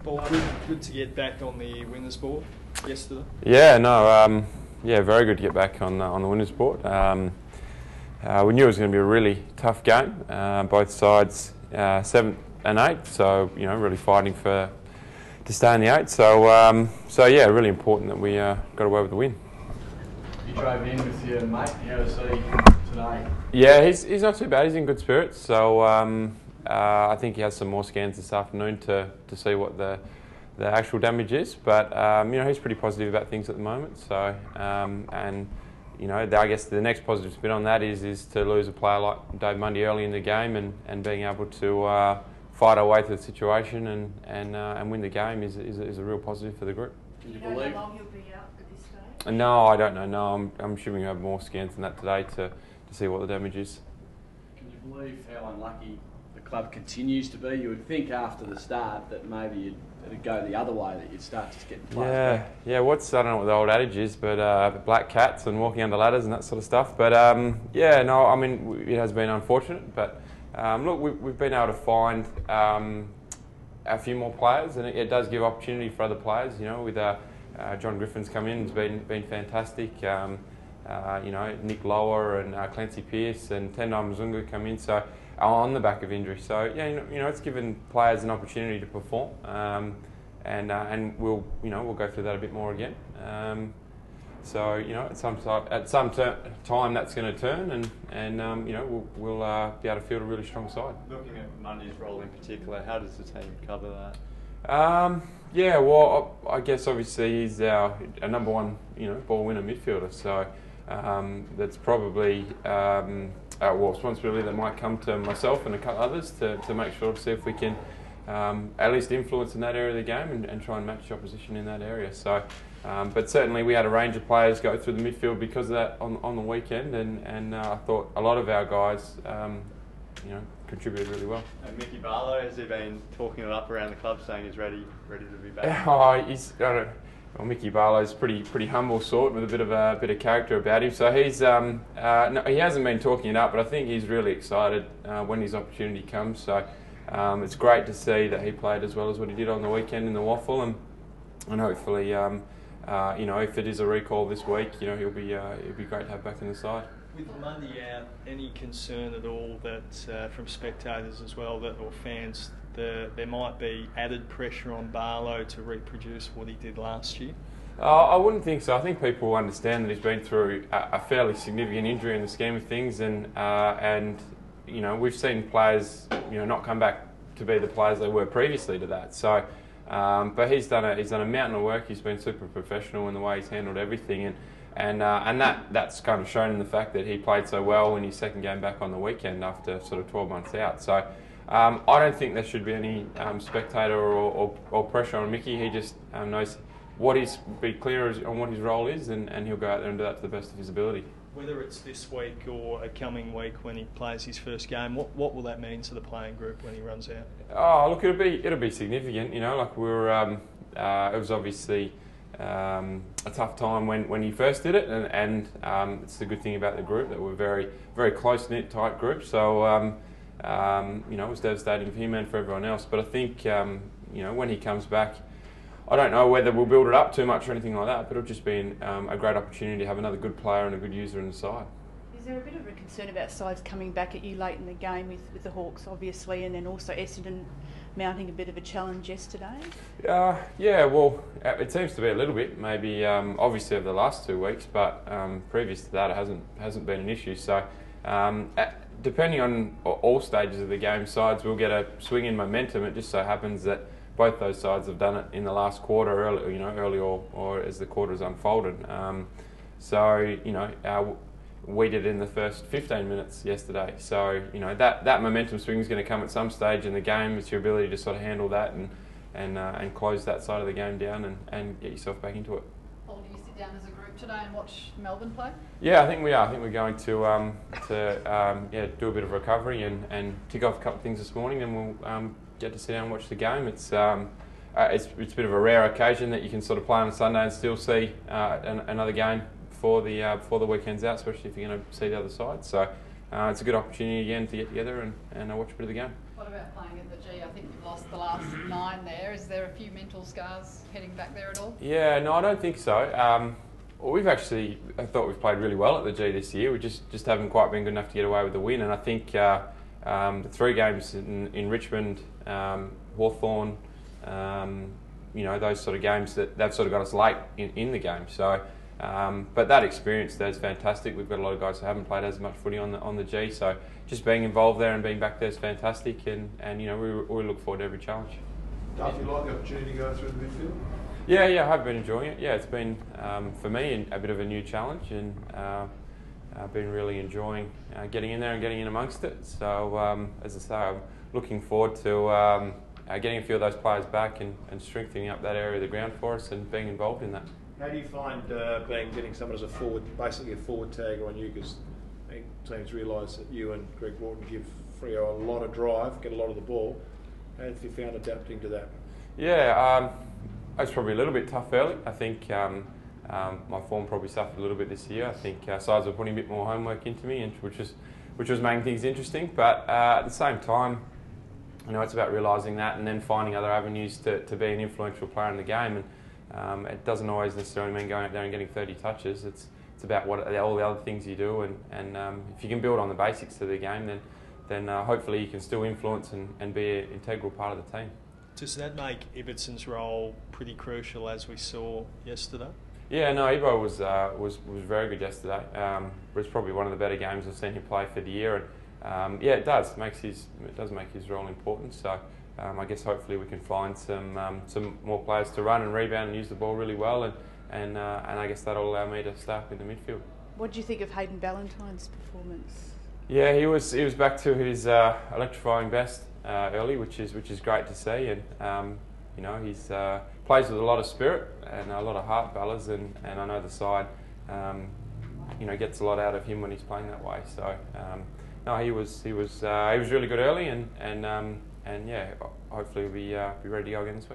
Paul, good to get back on the winners board yesterday. Yeah, no, very good to get back on the winners board. We knew it was going to be a really tough game. Both sides 7th and 8th, so really fighting to stay in the 8th. So yeah, really important that we got away with the win. You drove in with your mate. How is he today? Yeah, he's not too bad. He's in good spirits. So I think he has some more scans this afternoon to see what the actual damage is. But he's pretty positive about things at the moment. So and I guess the next positive spin on that is to lose a player like Dave Mundy early in the game and being able to fight our way through the situation and win the game is a real positive for the group. Do you know how long he'll be out at this stage? No, I don't know. No, I'm assuming we have more scans than that today to see what the damage is. Can you believe how unlucky the club continues to be? You would think after the start that maybe it'd go the other way, that you'd start just getting players back. Yeah. I don't know what the old adage is, but black cats and walking under ladders and that sort of stuff. But it has been unfortunate. But look, we've been able to find a few more players, and it does give opportunity for other players. With John Griffin's come in, has been fantastic. Nick Lower and Clancy Pearce and Tendai Mzungu come in, so on the back of injury. So it's given players an opportunity to perform, and we'll go through that a bit more again. At some time that's going to turn, and we'll be able to field a really strong side. Looking at Mundy's role in particular, how does the team cover that? I guess obviously he's a number one, ball winner midfielder. So that's probably responsibility that might come to myself and a couple others to make sure to see if we can at least influence in that area of the game and try and match the opposition in that area. So, but certainly we had a range of players go through the midfield because of that on the weekend, and I thought a lot of our guys, contributed really well. And Mickey Barlow, has he been talking it up around the club, saying he's ready to be back? Mickey Barlow's pretty humble sort with a bit of character about him. So he's he hasn't been talking it up, but I think he's really excited when his opportunity comes. So it's great to see that he played as well as what he did on the weekend in the Waffle, and hopefully if it is a recall this week, he'll be great to have back in the side. With Mundy out, any concern at all that from spectators as well, or fans, there might be added pressure on Barlow to reproduce what he did last year? I wouldn't think so. I think people understand that he's been through a fairly significant injury in the scheme of things, and we've seen players not come back to be the players they were previously to that. So, but he's done a mountain of work. He's been super professional in the way he's handled everything, and that's kind of shown in the fact that he played so well in his second game back on the weekend after sort of 12 months out. So I don't think there should be any spectator or pressure on Mickey. He just knows be clear on what his role is, and he'll go out there and do that to the best of his ability. Whether it's this week or a coming week when he plays his first game, what will that mean to the playing group when he runs out? Oh, look, it'll be significant. Like it was obviously a tough time when he first did it, and it's the good thing about the group that we're very, very close knit, tight group. So it was devastating for him and for everyone else. But I think when he comes back, I don't know whether we'll build it up too much or anything like that, but it'll just be a great opportunity to have another good player and a good user in the side. Is there a bit of a concern about sides coming back at you late in the game with the Hawks, obviously, and then also Essendon mounting a bit of a challenge yesterday? It seems to be a little bit, maybe obviously over the last 2 weeks, but previous to that it hasn't been an issue. So depending on all stages of the game, sides will get a swing in momentum. It just so happens that both those sides have done it in the last quarter, early or as the quarter has unfolded. We did it in the first 15 minutes yesterday. So that momentum swing is going to come at some stage in the game. It's your ability to sort of handle that and close that side of the game down and get yourself back into it. Paul, do you sit down as a group today and watch Melbourne play? Yeah, I think we are. I think we're going to do a bit of recovery and tick off a couple of things this morning, and we'll get to sit down and watch the game. It's a bit of a rare occasion that you can sort of play on a Sunday and still see another game before the weekend's out, especially if you're going to see the other side. So it's a good opportunity again to get together and watch a bit of the game. What about playing at the G? I think you've lost the last 9 there. Is there a few mental scars heading back there at all? Yeah, no, I don't think so. Well, I thought we've played really well at the G this year. We just haven't quite been good enough to get away with the win. And I think the 3 games in Richmond, Hawthorn, those sort of games they've sort of got us late in the game. So, but that experience there's fantastic. We've got a lot of guys who haven't played as much footy on the G. So just being involved there and being back there is fantastic. And we look forward to every challenge. Does you like the opportunity to go through the midfield? Yeah, I have been enjoying it. Yeah, it's been, for me, a bit of a new challenge, and I've been really enjoying getting in there and getting in amongst it. So, as I say, I'm looking forward to getting a few of those players back and strengthening up that area of the ground for us and being involved in that. How do you find getting someone as a forward, basically a forward tagger on you? Because I think teams realise that you and Greg Wharton give Freo a lot of drive, get a lot of the ball. How have you found adapting to that? Yeah, it's probably a little bit tough early. I think my form probably suffered a little bit this year. I think sides were putting a bit more homework into me, and which was making things interesting. But at the same time, it's about realising that and then finding other avenues to be an influential player in the game. And it doesn't always necessarily mean going out there and getting 30 touches. It's about all the other things you do, and if you can build on the basics of the game, then hopefully you can still influence and be an integral part of the team. Does that make Ibbetson's role pretty crucial, as we saw yesterday? Yeah, no, Ibbo was very good yesterday. It was probably one of the better games I've seen him play for the year, and it does make his role important. So I guess hopefully we can find some more players to run and rebound and use the ball really well, and I guess that'll allow me to stay up in the midfield. What do you think of Hayden Ballantyne's performance? Yeah, he was back to his electrifying best early, which is great to see, and he's plays with a lot of spirit and a lot of heart, Ballas, and I know the side gets a lot out of him when he's playing that way. So no, he was really good early, and yeah, hopefully we'll be ready to go again this week.